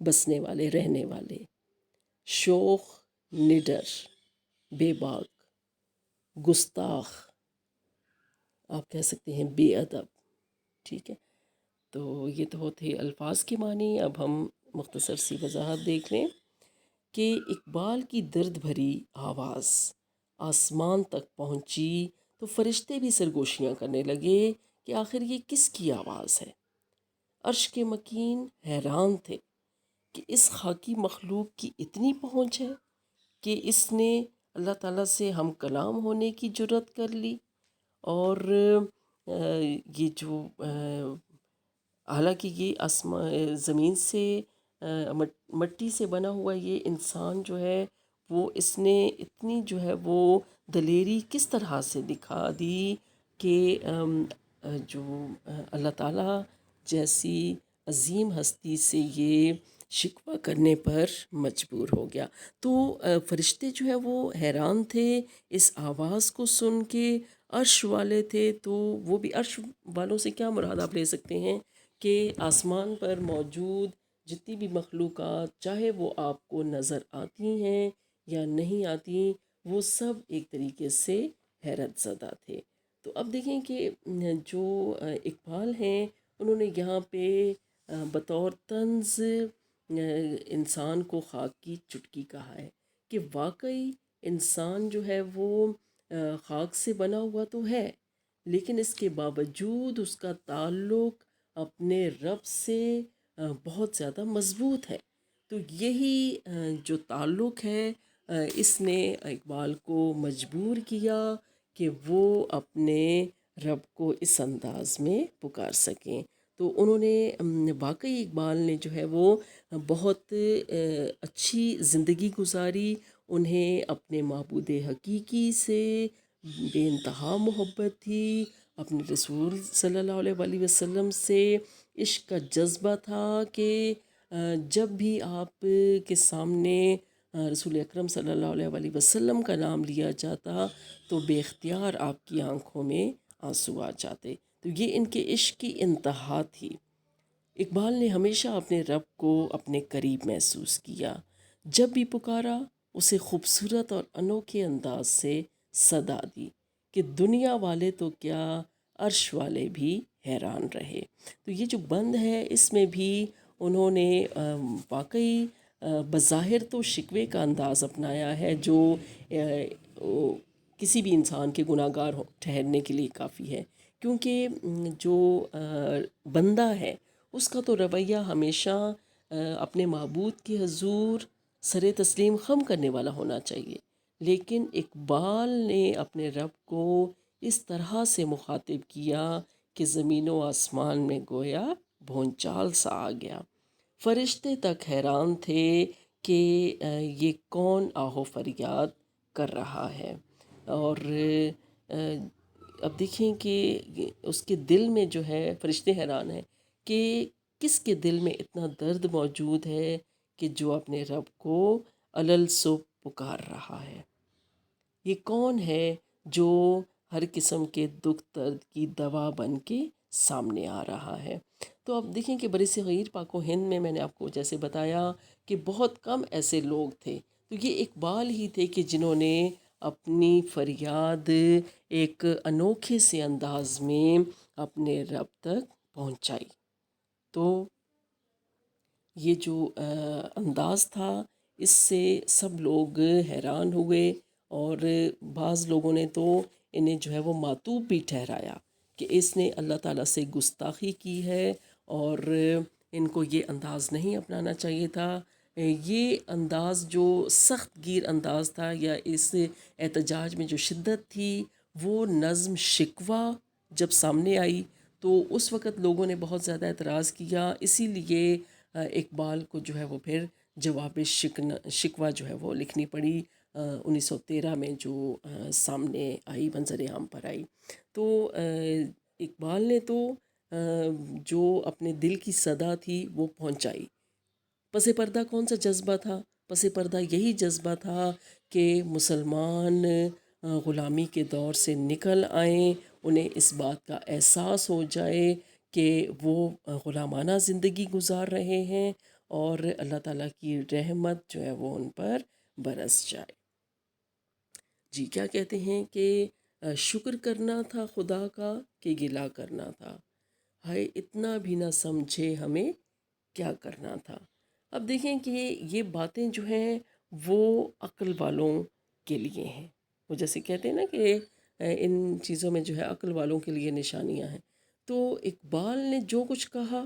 بسنے والے، رہنے والے، شوخ، نڈر، بے باک، گستاخ، آپ کہہ سکتے ہیں بے ادب، ٹھیک ہے۔ تو یہ تو تھے الفاظ کے معنی۔ اب ہم مختصر سی وضاحت دیکھ لیں کہ اقبال کی درد بھری آواز آسمان تک پہنچی تو فرشتے بھی سرگوشیاں کرنے لگے کہ آخر یہ کس کی آواز ہے۔ عرش کے مکین حیران تھے کہ اس خاکی مخلوق کی اتنی پہنچ ہے کہ اس نے اللہ تعالیٰ سے ہم کلام ہونے کی جرت کر لی، اور یہ جو حالانکہ یہ زمین سے مٹی سے بنا ہوا یہ انسان جو ہے وہ اس نے اتنی جو ہے وہ دلیری کس طرح سے دکھا دی کہ جو اللہ تعالیٰ جیسی عظیم ہستی سے یہ شکوہ کرنے پر مجبور ہو گیا۔ تو فرشتے جو ہے وہ حیران تھے اس آواز کو سن کے۔ عرش والے تھے تو وہ بھی، عرش والوں سے کیا مراد آپ لے سکتے ہیں کہ آسمان پر موجود جتنی بھی مخلوقات، چاہے وہ آپ کو نظر آتی ہیں یا نہیں آتی، وہ سب ایک طریقے سے حیرت زدہ تھے۔ تو اب دیکھیں کہ جو اقبال ہیں انہوں نے یہاں پہ بطور طنز انسان کو خاک کی چٹکی کہا ہے کہ واقعی انسان جو ہے وہ خاک سے بنا ہوا تو ہے، لیکن اس کے باوجود اس کا تعلق اپنے رب سے بہت زیادہ مضبوط ہے۔ تو یہی جو تعلق ہے اس نے اقبال کو مجبور کیا کہ وہ اپنے رب کو اس انداز میں پکار سکیں۔ تو انہوں نے واقعی اقبال نے جو ہے وہ بہت اچھی زندگی گزاری، انہیں اپنے معبود حقیقی سے بے انتہا محبت تھی، اپنے رسول صلی اللہ علیہ وآلہ وسلم سے عشق کا جذبہ تھا کہ جب بھی آپ کے سامنے رسول اکرم صلی اللہ علیہ وآلہ وسلم کا نام لیا جاتا تو بے اختیار آپ کی آنکھوں میں آنسو آ جاتے۔ تو یہ ان کے عشق کی انتہا تھی۔ اقبال نے ہمیشہ اپنے رب کو اپنے قریب محسوس کیا، جب بھی پکارا اسے خوبصورت اور انوکھے انداز سے صدا دی کہ دنیا والے تو کیا عرش والے بھی حیران رہے۔ تو یہ جو بند ہے اس میں بھی انہوں نے واقعی بظاہر تو شکوے کا انداز اپنایا ہے جو کسی بھی انسان کے گناہ گار ٹھہرنے کے لیے کافی ہے، کیونکہ جو بندہ ہے اس کا تو رویہ ہمیشہ اپنے معبود کے حضور سر تسلیم خم کرنے والا ہونا چاہیے، لیکن اقبال نے اپنے رب کو اس طرح سے مخاطب کیا کہ زمین و آسمان میں گویا بھونچال سا آ گیا۔ فرشتے تک حیران تھے کہ یہ کون آہ و فریاد کر رہا ہے، اور اب دیکھیں کہ اس کے دل میں جو ہے، فرشتے حیران ہیں کہ کس کے دل میں اتنا درد موجود ہے کہ جو اپنے رب کو علل صبح پکار رہا ہے۔ یہ کون ہے جو ہر قسم کے دکھ درد کی دوا بن کے سامنے آ رہا ہے۔ تو اب دیکھیں کہ برصغیر پاک و ہند میں نے آپ کو جیسے بتایا کہ بہت کم ایسے لوگ تھے، تو یہ اقبال ہی تھے کہ جنہوں نے اپنی فریاد ایک انوکھے سے انداز میں اپنے رب تک پہنچائی۔ تو یہ جو انداز تھا اس سے سب لوگ حیران ہوئے، اور بعض لوگوں نے تو انہیں جو ہے وہ معتوب بھی ٹھہرایا کہ اس نے اللہ تعالیٰ سے گستاخی کی ہے اور ان کو یہ انداز نہیں اپنانا چاہیے تھا۔ یہ انداز جو سخت گیر انداز تھا، یا اس احتجاج میں جو شدت تھی، وہ نظم شکوہ جب سامنے آئی تو اس وقت لوگوں نے بہت زیادہ اعتراض کیا، اسی لیے اقبال کو جو ہے وہ پھر جواب شکوہ جو ہے وہ لکھنی پڑی 1913 میں، جو سامنے آئی، منظر عام پر آئی۔ تو اقبال نے تو جو اپنے دل کی صدا تھی وہ پہنچائی۔ پس پردہ کون سا جذبہ تھا؟ پس پردہ یہی جذبہ تھا کہ مسلمان غلامی کے دور سے نکل آئیں، انہیں اس بات کا احساس ہو جائے کہ وہ غلامانہ زندگی گزار رہے ہیں، اور اللہ تعالیٰ کی رحمت جو ہے وہ ان پر برس جائے۔ جی کیا کہتے ہیں کہ شکر کرنا تھا خدا کا کہ گلہ کرنا تھا، ہائے اتنا بھی نہ سمجھے ہمیں کیا کرنا تھا۔ اب دیکھیں کہ یہ باتیں جو ہیں وہ عقل والوں کے لیے ہیں، وہ جیسے کہتے ہیں نا کہ ان چیزوں میں جو ہے عقل والوں کے لیے نشانیاں ہیں۔ تو اقبال نے جو کچھ کہا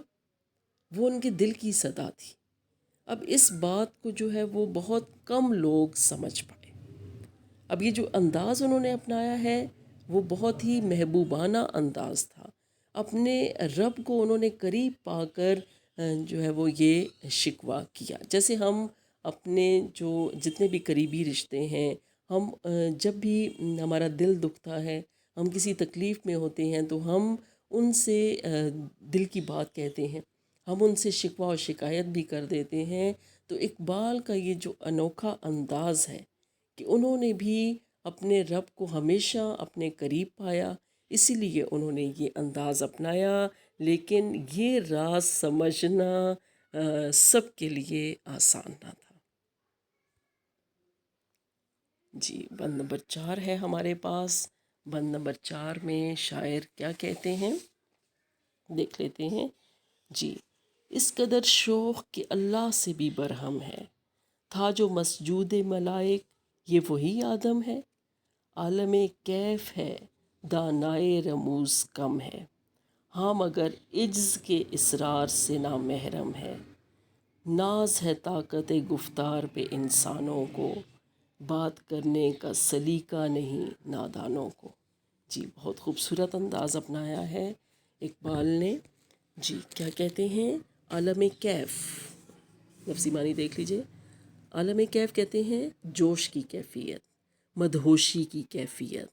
وہ ان کے دل کی صدا تھی۔ اب اس بات کو جو ہے وہ بہت کم لوگ سمجھ پائے۔ اب یہ جو انداز انہوں نے اپنایا ہے وہ بہت ہی محبوبانہ انداز تھا۔ اپنے رب کو انہوں نے قریب پا کر جو ہے وہ یہ شکوہ کیا، جیسے ہم اپنے جو جتنے بھی قریبی رشتے ہیں، ہم جب بھی ہمارا دل دکھتا ہے، ہم کسی تکلیف میں ہوتے ہیں تو ہم ان سے دل کی بات کہتے ہیں، ہم ان سے شکوہ و شکایت بھی کر دیتے ہیں۔ تو اقبال کا یہ جو انوکھا انداز ہے کہ انہوں نے بھی اپنے رب کو ہمیشہ اپنے قریب پایا، اسی لیے انہوں نے یہ انداز اپنایا، لیکن یہ راز سمجھنا سب کے لیے آسان نہ تھا۔ جی بند نمبر 4 ہے ہمارے پاس۔ بند نمبر 4 میں شاعر کیا کہتے ہیں دیکھ لیتے ہیں۔ جی اس قدر شوق کہ اللہ سے بھی برہم ہے، تھا جو مسجود ملائک یہ وہی آدم ہے، عالم کیف ہے دانائے رموز کم ہے، ہاں مگر عجز کے اسرار سے نا محرم ہے، ناز ہے طاقت گفتار پہ انسانوں کو، بات کرنے کا سلیقہ نہیں نادانوں کو۔ جی بہت خوبصورت انداز اپنایا ہے اقبال نے۔ جی کیا کہتے ہیں، عالم کیف، لفظی معنی دیکھ لیجئے۔ عالم کیف کہتے ہیں جوش کی کیفیت، مدہوشی کی کیفیت،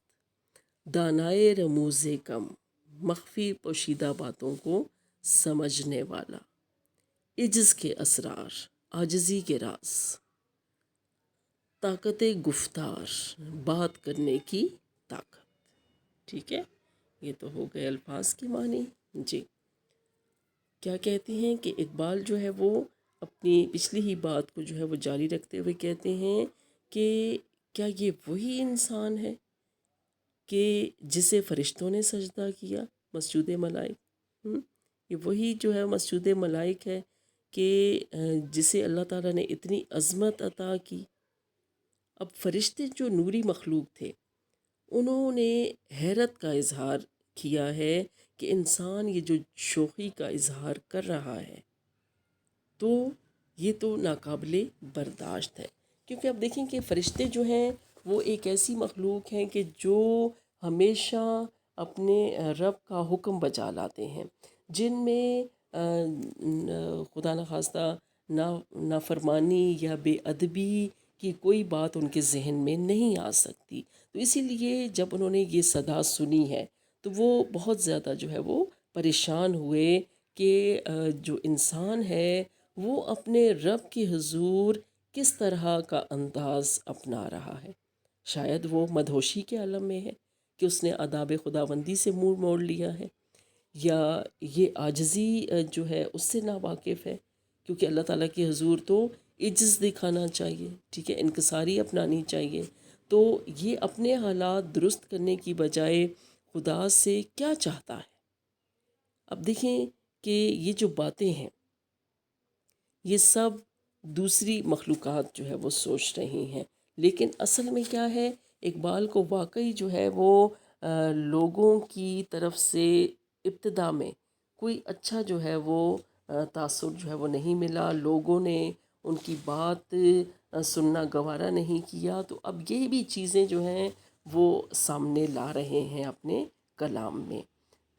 دانائے رموز کم، مخفی پوشیدہ باتوں کو سمجھنے والا، عجز کے اسرار، عاجزی کے راز، طاقت گفتار، بات کرنے کی طاقت۔ ٹھیک ہے، یہ تو ہو گئے الفاظ کی معنی۔ جی کیا کہتے ہیں کہ اقبال جو ہے وہ اپنی پچھلی ہی بات کو جو ہے وہ جاری رکھتے ہوئے کہتے ہیں کہ کیا یہ وہی انسان ہے کہ جسے فرشتوں نے سجدہ کیا، مسجود ملائک؟ یہ وہی جو ہے مسجود ملائک ہے کہ جسے اللہ تعالیٰ نے اتنی عظمت عطا کی۔ اب فرشتے جو نوری مخلوق تھے انہوں نے حیرت کا اظہار کیا ہے کہ انسان یہ جو شوخی کا اظہار کر رہا ہے تو یہ تو ناقابل برداشت ہے، کیونکہ اب دیکھیں کہ فرشتے جو ہیں وہ ایک ایسی مخلوق ہیں کہ جو ہمیشہ اپنے رب کا حکم بجا لاتے ہیں، جن میں خدا نخواستہ نافرمانی یا بے ادبی کی کوئی بات ان کے ذہن میں نہیں آ سکتی۔ تو اسی لیے جب انہوں نے یہ صدا سنی ہے تو وہ بہت زیادہ جو ہے وہ پریشان ہوئے کہ جو انسان ہے وہ اپنے رب کے حضور کس طرح کا انداز اپنا رہا ہے۔ شاید وہ مدہوشی کے عالم میں ہے کہ اس نے آداب خداوندی سے منہ موڑ لیا ہے، یا یہ عاجزی جو ہے اس سے ناواقف ہے، کیونکہ اللہ تعالیٰ کے حضور تو عجز دکھانا چاہیے، ٹھیک ہے، انکساری اپنانی چاہیے۔ تو یہ اپنے حالات درست کرنے کی بجائے خدا سے کیا چاہتا ہے؟ اب دیکھیں کہ یہ جو باتیں ہیں یہ سب دوسری مخلوقات جو ہے وہ سوچ رہی ہیں، لیکن اصل میں کیا ہے، اقبال کو واقعی جو ہے وہ لوگوں کی طرف سے ابتدا میں کوئی اچھا جو ہے وہ تاثر جو ہے وہ نہیں ملا، لوگوں نے ان کی بات سننا گوارا نہیں کیا۔ تو اب یہ بھی چیزیں جو ہیں وہ سامنے لا رہے ہیں اپنے کلام میں۔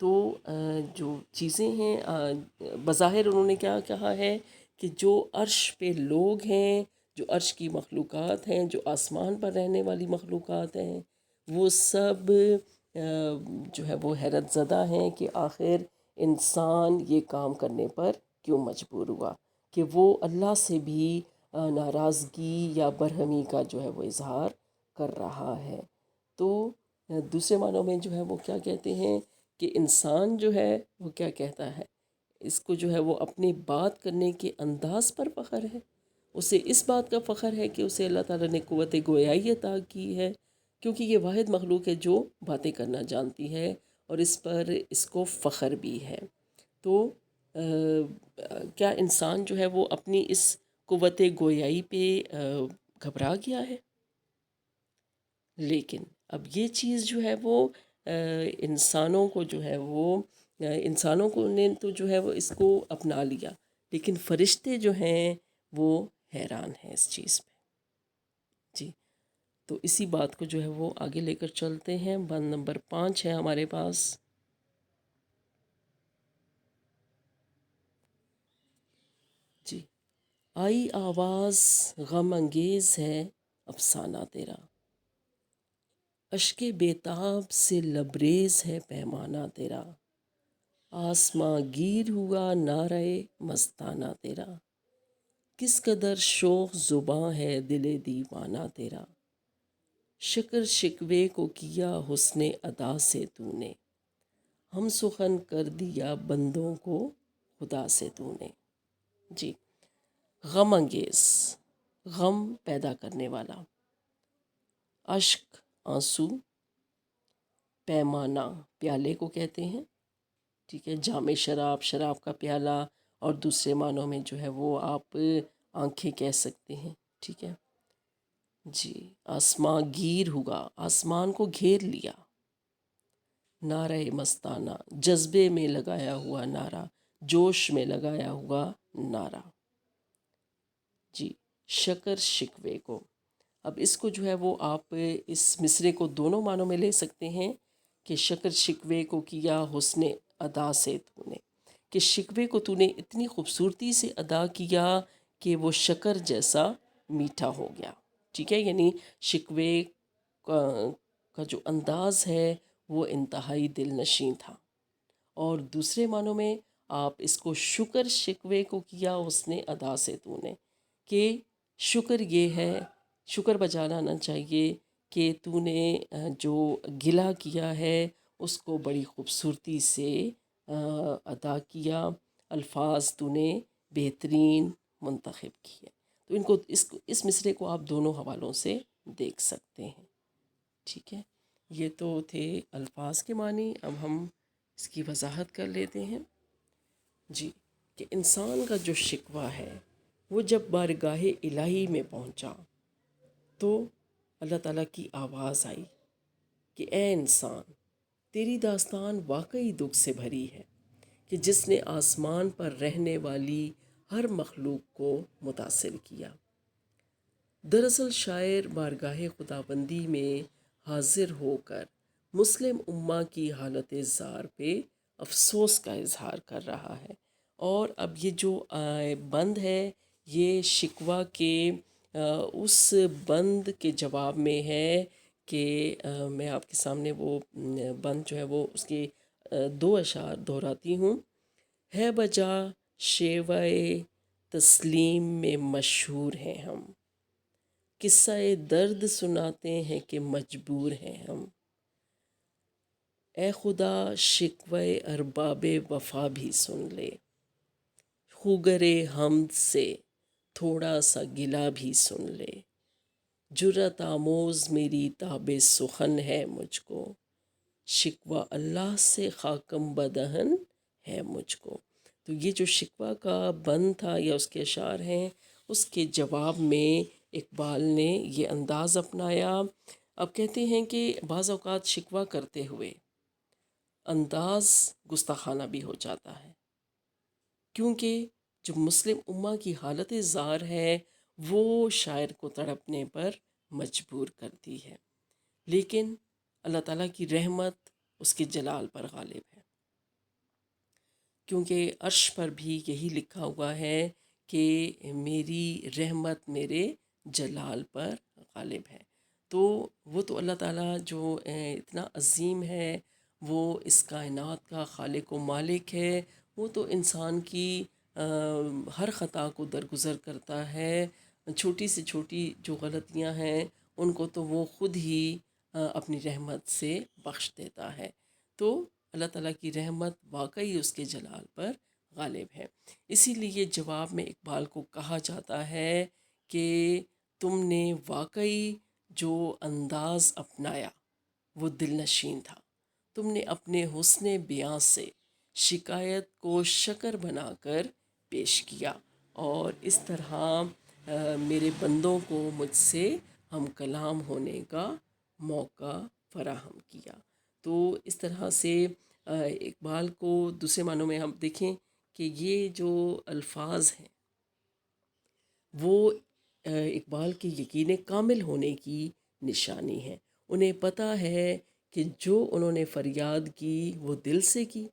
تو جو چیزیں ہیں بظاہر انہوں نے کیا کہا ہے کہ جو عرش پہ لوگ ہیں، جو عرش کی مخلوقات ہیں، جو آسمان پر رہنے والی مخلوقات ہیں، وہ سب جو ہے وہ حیرت زدہ ہیں کہ آخر انسان یہ کام کرنے پر کیوں مجبور ہوا کہ وہ اللہ سے بھی ناراضگی یا برہمی کا جو ہے وہ اظہار کر رہا ہے۔ تو دوسرے معنوں میں جو ہے وہ کیا کہتے ہیں کہ انسان جو ہے وہ کیا کہتا ہے، اس کو جو ہے وہ اپنی بات کرنے کے انداز پر فخر ہے، اسے اس بات کا فخر ہے کہ اسے اللہ تعالیٰ نے قوت گویائی عطا کی ہے، کیونکہ یہ واحد مخلوق ہے جو باتیں کرنا جانتی ہے، اور اس پر اس کو فخر بھی ہے۔ تو کیا انسان جو ہے وہ اپنی اس قوت گویائی پہ گھبرا گیا ہے؟ لیکن اب یہ چیز جو ہے وہ انسانوں کو جو ہے وہ انسانوں کو نے تو جو ہے وہ اس کو اپنا لیا، لیکن فرشتے جو ہیں وہ حیران ہیں اس چیز پہ۔ جی، تو اسی بات کو جو ہے وہ آگے لے کر چلتے ہیں۔ بند نمبر 5 ہے ہمارے پاس۔ جی، آئی آواز غم انگیز ہے افسانہ تیرا، اشک بیتاب سے لبریز ہے پیمانہ تیرا، آسماں گیر ہوا نعرہ مستانہ تیرا، کس قدر شوق زباں ہے دل دیوانہ تیرا، شکر شکوے کو کیا حسن ادا سے تو نے، ہم سخن کر دیا بندوں کو خدا سے تو نے۔ جی، غم انگیز، غم پیدا کرنے والا، اشک آنسو، پیمانہ پیالے کو کہتے ہیں، ٹھیک ہے، جام شراب، شراب کا پیالہ، اور دوسرے معنوں میں جو ہے وہ آپ آنکھیں کہہ سکتے ہیں، ٹھیک ہے۔ جی، آسمان گیر ہوا، آسمان کو گھیر لیا، نعرہ مستانہ، جذبے میں لگایا ہوا نعرہ، جوش میں لگایا ہوا نعرہ۔ جی، شکر شکوے کو، اب اس کو جو ہے وہ آپ اس مصرے کو دونوں معنوں میں لے سکتے ہیں کہ شکر شکوے کو کیا حسن ادا سے تو نے، کہ شکوے کو تو نے اتنی خوبصورتی سے ادا کیا کہ وہ شکر جیسا میٹھا ہو گیا، ٹھیک ہے، یعنی شکوے کا جو انداز ہے وہ انتہائی دل نشیں تھا۔ اور دوسرے معنوں میں آپ اس کو شکر شکوے کو کیا حسن ادا سے تو نے، کہ شکر یہ ہے، شکر بجا لانا چاہیے کہ تو نے جو گلہ کیا ہے اس کو بڑی خوبصورتی سے ادا کیا، الفاظ تو نے بہترین منتخب کیے۔ تو اس مصرے کو آپ دونوں حوالوں سے دیکھ سکتے ہیں، ٹھیک ہے۔ یہ تو تھے الفاظ کے معنی، اب ہم اس کی وضاحت کر لیتے ہیں۔ جی، کہ انسان کا جو شکوہ ہے وہ جب بارگاہ الہی میں پہنچا تو اللہ تعالیٰ کی آواز آئی کہ اے انسان، تیری داستان واقعی دکھ سے بھری ہے، کہ جس نے آسمان پر رہنے والی ہر مخلوق کو متاثر کیا۔ دراصل شاعر بارگاہ خداوندی میں حاضر ہو کر مسلم امہ کی حالت زار پہ افسوس کا اظہار کر رہا ہے، اور اب یہ جو بند ہے یہ شکوہ کے اس بند کے جواب میں ہے کہ میں آپ کے سامنے وہ بند جو ہے وہ اس کے دو اشعار دہراتی ہوں۔ ہے بجا شیوائے تسلیم میں مشہور ہیں ہم، قصہ درد سناتے ہیں کہ مجبور ہیں ہم، اے خدا شکوہ ارباب وفا بھی سن لے، خوگر حمد سے تھوڑا سا گلہ بھی سن لے، جرأت آموز میری تاب سخن ہے مجھ کو، شکوہ اللہ سے خاکم بدہن ہے مجھ کو۔ تو یہ جو شکوہ کا بند تھا یا اس کے اشعار ہیں، اس کے جواب میں اقبال نے یہ انداز اپنایا۔ اب کہتے ہیں کہ بعض اوقات شکوہ کرتے ہوئے انداز گستاخانہ بھی ہو جاتا ہے، کیونکہ جو مسلم امہ کی حالت زار ہے وہ شاعر کو تڑپنے پر مجبور کرتی ہے، لیکن اللہ تعالیٰ کی رحمت اس کے جلال پر غالب ہے، کیونکہ عرش پر بھی یہی لکھا ہوا ہے کہ میری رحمت میرے جلال پر غالب ہے۔ تو وہ تو اللہ تعالیٰ جو اتنا عظیم ہے، وہ اس کائنات کا خالق و مالک ہے، وہ تو انسان کی ہر خطا کو درگزر کرتا ہے، چھوٹی سے چھوٹی جو غلطیاں ہیں ان کو تو وہ خود ہی اپنی رحمت سے بخش دیتا ہے۔ تو اللہ تعالیٰ کی رحمت واقعی اس کے جلال پر غالب ہے۔ اسی لیے جواب میں اقبال کو کہا جاتا ہے کہ تم نے واقعی جو انداز اپنایا وہ دل نشین تھا، تم نے اپنے حسن بیاں سے شکایت کو شکر بنا کر پیش کیا، اور اس طرح میرے بندوں کو مجھ سے ہم کلام ہونے کا موقع فراہم کیا۔ تو اس طرح سے اقبال کو دوسرے معنوں میں ہم دیکھیں کہ یہ جو الفاظ ہیں وہ اقبال کے یقین کامل ہونے کی نشانی ہے۔ انہیں پتہ ہے کہ جو انہوں نے فریاد کی وہ دل سے کی،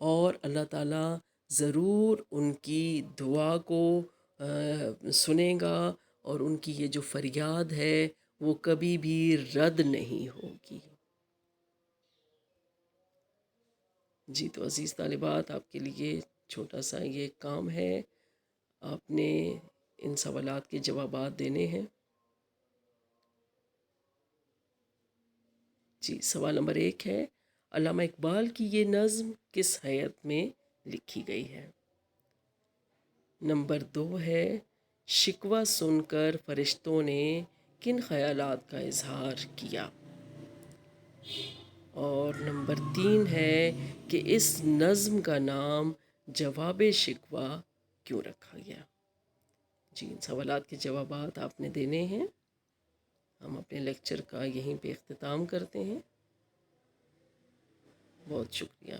اور اللہ تعالیٰ ضرور ان کی دعا کو سنے گا، اور ان کی یہ جو فریاد ہے وہ کبھی بھی رد نہیں ہوگی۔ جی تو عزیز طالبات، آپ کے لیے چھوٹا سا یہ کام ہے، آپ نے ان سوالات کے جوابات دینے ہیں۔ جی، سوال نمبر 1 ہے، علامہ اقبال کی یہ نظم کس ہیئت میں لکھی گئی ہے؟ نمبر 2 ہے، شکوہ سن کر فرشتوں نے کن خیالات کا اظہار کیا؟ اور نمبر 3 ہے کہ اس نظم کا نام جواب شکوہ کیوں رکھا گیا؟ جی، ان سوالات کے جوابات آپ نے دینے ہیں۔ ہم اپنے لیکچر کا یہیں پہ اختتام کرتے ہیں۔ بہت شکریہ۔